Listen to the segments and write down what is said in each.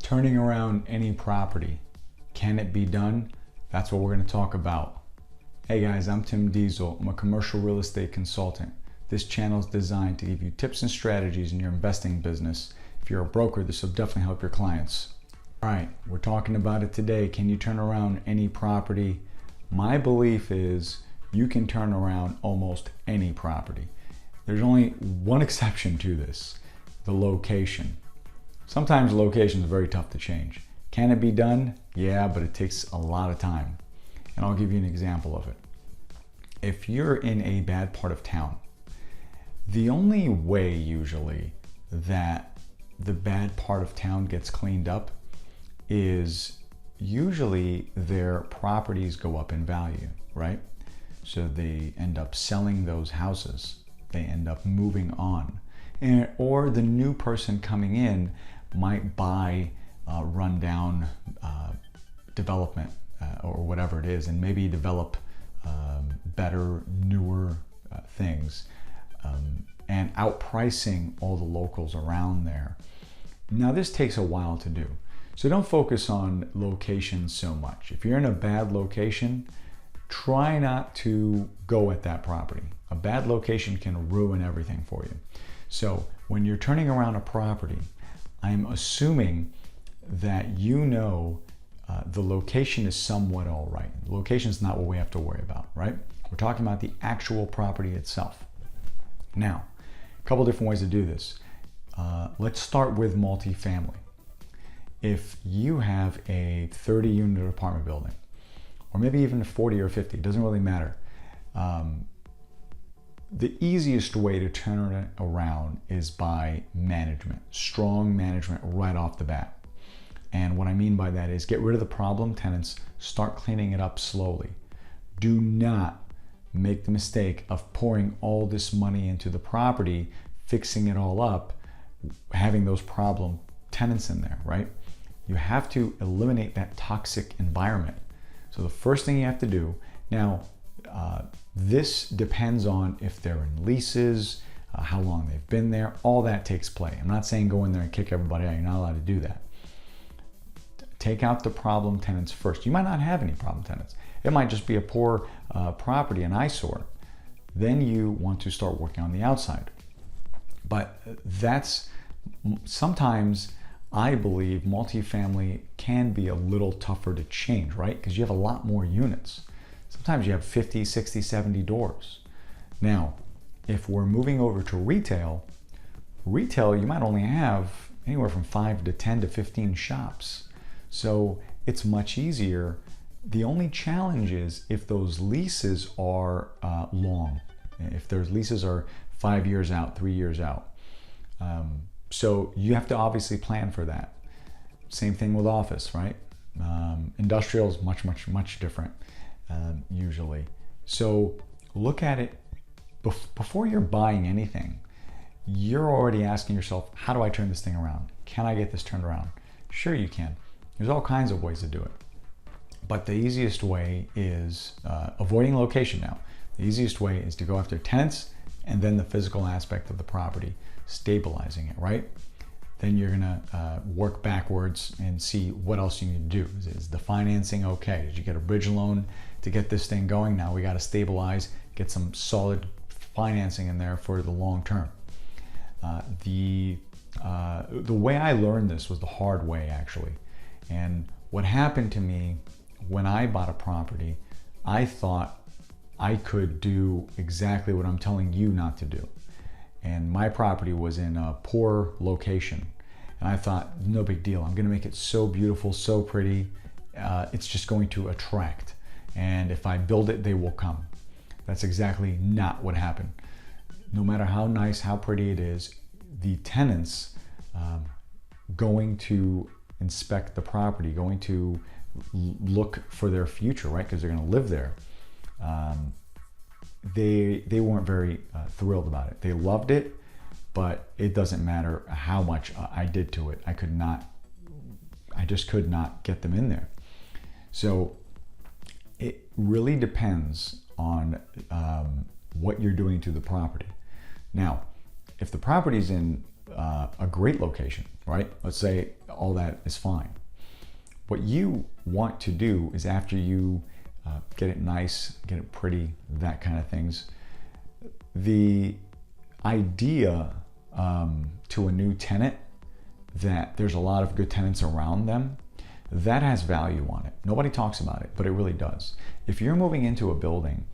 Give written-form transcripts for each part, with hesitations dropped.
Turning around any property. Can it be done? That's what we're going to talk about. Hey guys, I'm Tim Diesel. I'm a commercial real estate consultant. This channel is designed to give you tips and strategies in your investing business. If you're a broker, this will definitely help your clients. All right, we're talking about it today. Can you turn around any property? My belief is you can turn around almost any property. There's only one exception to this, the location. Sometimes locations are very tough to change. Can it be done? Yeah, but it takes a lot of time. And I'll give you an example of it. If you're in a bad part of town, the only way usually that the bad part of town gets cleaned up is usually their properties go up in value, right? So they end up selling those houses. They end up moving on. Or the new person coming in might buy rundown development or whatever it is, and maybe develop better, newer things, and outpricing all the locals around there. Now this takes a while to do, so don't focus on location so much. If you're in a bad location, try not to go at that property. A bad location can ruin everything for you. So when you're turning around a property, I'm assuming that you know the location is somewhat all right. The location is not what we have to worry about, right? We're talking about the actual property itself. Now, a couple different ways to do this. Let's start with multifamily. If you have a 30-unit apartment building, or maybe even 40 or 50, it doesn't really matter. The easiest way to turn it around is by management, strong management right off the bat. And what I mean by that is get rid of the problem tenants, start cleaning it up slowly. Do not make the mistake of pouring all this money into the property, fixing it all up, having those problem tenants in there, right? You have to eliminate that toxic environment. So the first thing you have to do, now, this depends on if they're in leases, how long they've been there, all that takes play. I'm not saying go in there and kick everybody out, you're not allowed to do that. Take out the problem tenants first. You might not have any problem tenants. It might just be a poor property, an eyesore. Then you want to start working on the outside. But that's, sometimes I believe multifamily can be a little tougher to change, right? Because you have a lot more units. Sometimes you have 50, 60, 70 doors. Now, if we're moving over to retail, you might only have anywhere from 5 to 10 to 15 shops. So it's much easier. The only challenge is if those leases are long, if those leases are 5 years out, 3 years out. So you have to obviously plan for that. Same thing with office, right? Industrial is much different. Usually. So look at it before you're buying anything. You're already asking yourself, how do I turn this thing around? Can I get this turned around? Sure you can. There's all kinds of ways to do it. But the easiest way is avoiding location now. The easiest way is to go after tenants and then the physical aspect of the property, stabilizing it, right? Then you're gonna work backwards and see what else you need to do. Is the financing okay? Did you get a bridge loan to get this thing going? Now we gotta stabilize, get some solid financing in there for the long term. The way I learned this was the hard way, actually. And what happened to me when I bought a property, I thought I could do exactly what I'm telling you not to do. And my property was in a poor location. And I thought, no big deal. I'm gonna make it so beautiful, so pretty. It's just going to attract. And if I build it, they will come. That's exactly not what happened. No matter how nice, how pretty it is, the tenants going to inspect the property, going to look for their future, right? Because they're gonna live there. They weren't very thrilled about it. They loved it, but it doesn't matter how much I did to it. I just could not get them in there. So it really depends on what you're doing to the property. Now, if the property's in a great location, right? Let's say all that is fine. What you want to do is after you get it nice, get it pretty, that kind of things, the idea to a new tenant that there's a lot of good tenants around them, that has value on it. Nobody talks about it, but it really does. If you're moving into a building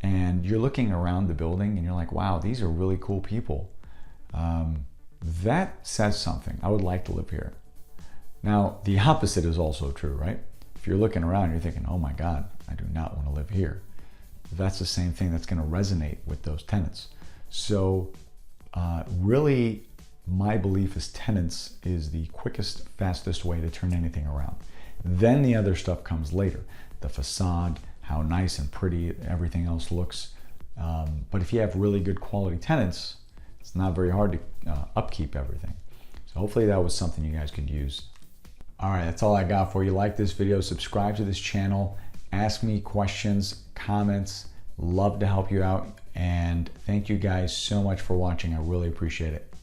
and you're looking around the building and you're like, wow, these are really cool people, that says something. I would like to live here. Now, the opposite is also true, right? If you're looking around, you're thinking, oh my God, I do not want to live here. That's the same thing that's going to resonate with those tenants. So really, my belief is tenants is the quickest, fastest way to turn anything around. Then the other stuff comes later. The facade, how nice and pretty everything else looks. But if you have really good quality tenants, it's not very hard to upkeep everything. So hopefully that was something you guys could use. All right, that's all I got for you. Like this video, subscribe to this channel, ask me questions, comments. Love to help you out. And thank you guys so much for watching. I really appreciate it.